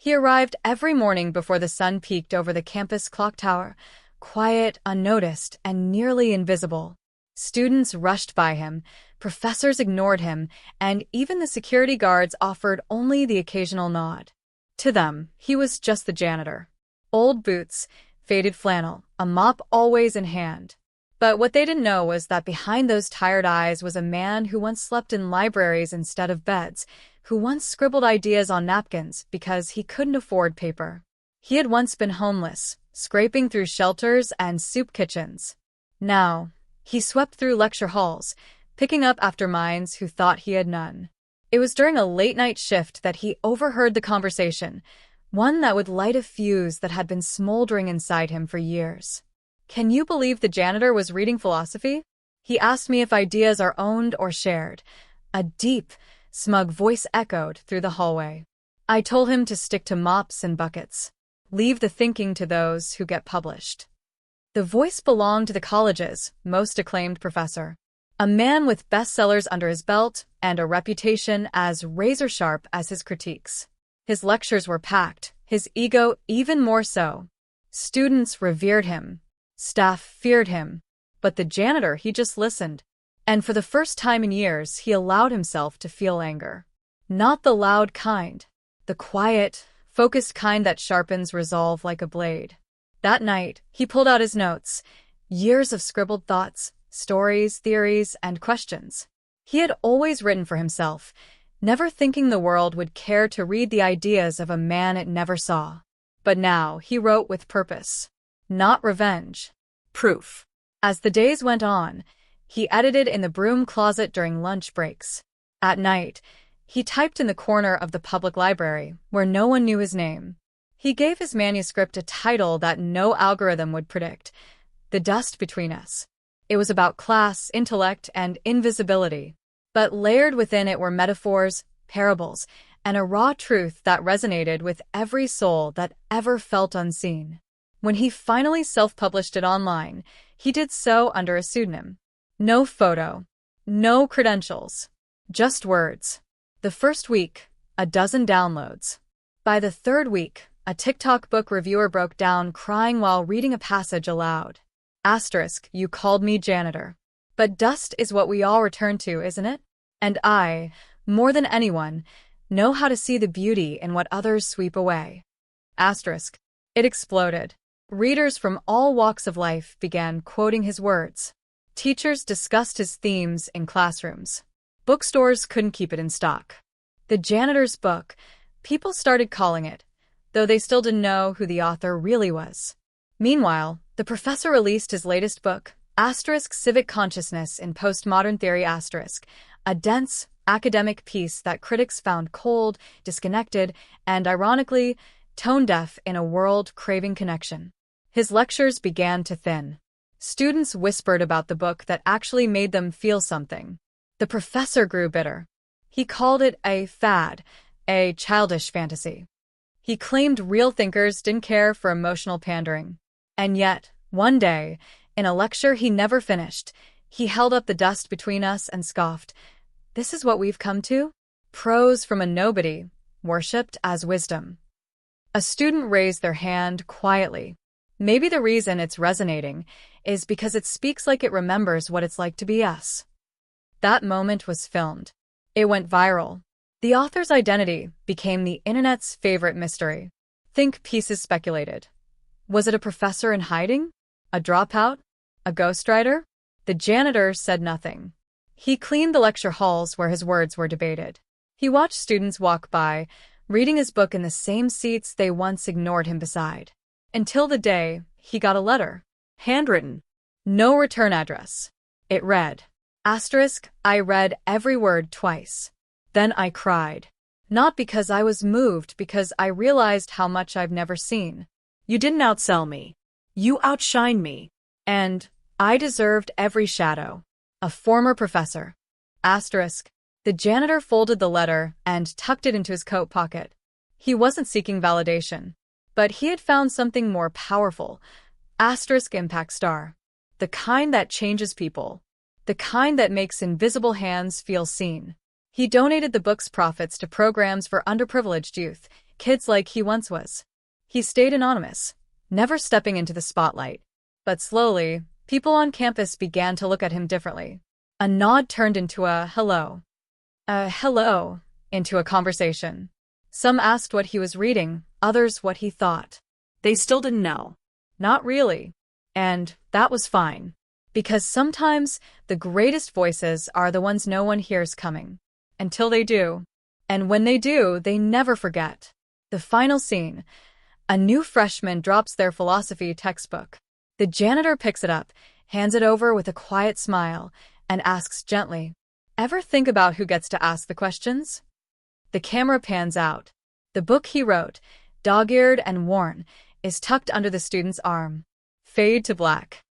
He arrived every morning before the sun peeked over the campus clock tower, quiet, unnoticed, and nearly invisible. Students rushed by him, professors ignored him, and even the security guards offered only the occasional nod. To them, he was just the janitor. Old boots, faded flannel, a mop always in hand. But what they didn't know was that behind those tired eyes was a man who once slept in libraries instead of beds, who once scribbled ideas on napkins because he couldn't afford paper. He had once been homeless, scraping through shelters and soup kitchens. Now, he swept through lecture halls, picking up after minds who thought he had none. It was during a late-night shift that he overheard the conversation, one that would light a fuse that had been smoldering inside him for years. "Can you believe the janitor was reading philosophy? He asked me if ideas are owned or shared." A deep, smug voice echoed through the hallway. "I told him to stick to mops and buckets. Leave the thinking to those who get published." The voice belonged to the college's most acclaimed professor, a man with bestsellers under his belt and a reputation as razor-sharp as his critiques. His lectures were packed, his ego even more so. Students revered him. Staff feared him. But the janitor, he just listened. And for the first time in years, he allowed himself to feel anger. Not the loud kind. The quiet, focused kind that sharpens resolve like a blade. That night, he pulled out his notes. Years of scribbled thoughts, stories, theories, and questions. He had always written for himself, never thinking the world would care to read the ideas of a man it never saw. But now he wrote with purpose. Not revenge. Proof. As the days went on, he edited in the broom closet during lunch breaks. At night, he typed in the corner of the public library, where no one knew his name. He gave his manuscript a title that no algorithm would predict: The Dust Between Us. It was about class, intellect, and invisibility. But layered within it were metaphors, parables, and a raw truth that resonated with every soul that ever felt unseen. When he finally self-published it online, he did so under a pseudonym. No photo, no credentials, just words. The first week, a dozen downloads. By the third week, a TikTok book reviewer broke down crying while reading a passage aloud. Asterisk, "You called me janitor. But dust is what we all return to, isn't it? And I, more than anyone, know how to see the beauty in what others sweep away." Asterisk. It exploded. Readers from all walks of life began quoting his words. Teachers discussed his themes in classrooms. Bookstores couldn't keep it in stock. The janitor's book, people started calling it, though they still didn't know who the author really was. Meanwhile, the professor released his latest book, Civic Consciousness in Postmodern Theory *, a dense, academic piece that critics found cold, disconnected, and, ironically, tone-deaf in a world craving connection. His lectures began to thin. Students whispered about the book that actually made them feel something. The professor grew bitter. He called it a fad, a childish fantasy. He claimed real thinkers didn't care for emotional pandering. And yet, one day, in a lecture he never finished, he held up The Dust Between Us and scoffed. "This is what we've come to? Prose from a nobody, worshipped as wisdom." A student raised their hand quietly. Maybe the reason it's resonating is because it speaks like it remembers what it's like to be us. That moment was filmed. It went viral. The author's identity became the internet's favorite mystery. Think pieces speculated. Was it a professor in hiding? A dropout? A ghostwriter? The janitor said nothing. He cleaned the lecture halls where his words were debated. He watched students walk by, reading his book in the same seats they once ignored him beside. Until the day he got a letter. Handwritten. No return address. It read, Asterisk, I read every word twice. Then I cried. Not because I was moved, because I realized how much I've never seen. You didn't outsell me. You outshined me. And I deserved every shadow. A former professor. Asterisk. The janitor folded the letter and tucked it into his coat pocket. He wasn't seeking validation, but he had found something more powerful. Asterisk impact star. The kind that changes people. The kind that makes invisible hands feel seen. He donated the book's profits to programs for underprivileged youth, kids like he once was. He stayed anonymous, never stepping into the spotlight. But slowly, people on campus began to look at him differently. A nod turned into a hello. A hello into a conversation. Some asked what he was reading, others what he thought. They still didn't know. Not really. And that was fine. Because sometimes the greatest voices are the ones no one hears coming. Until they do. And when they do, they never forget. The final scene. A new freshman drops their philosophy textbook. The janitor picks it up, hands it over with a quiet smile, and asks gently, "Ever think about who gets to ask the questions?" The camera pans out. The book he wrote, dog-eared and worn, is tucked under the student's arm. Fade to black.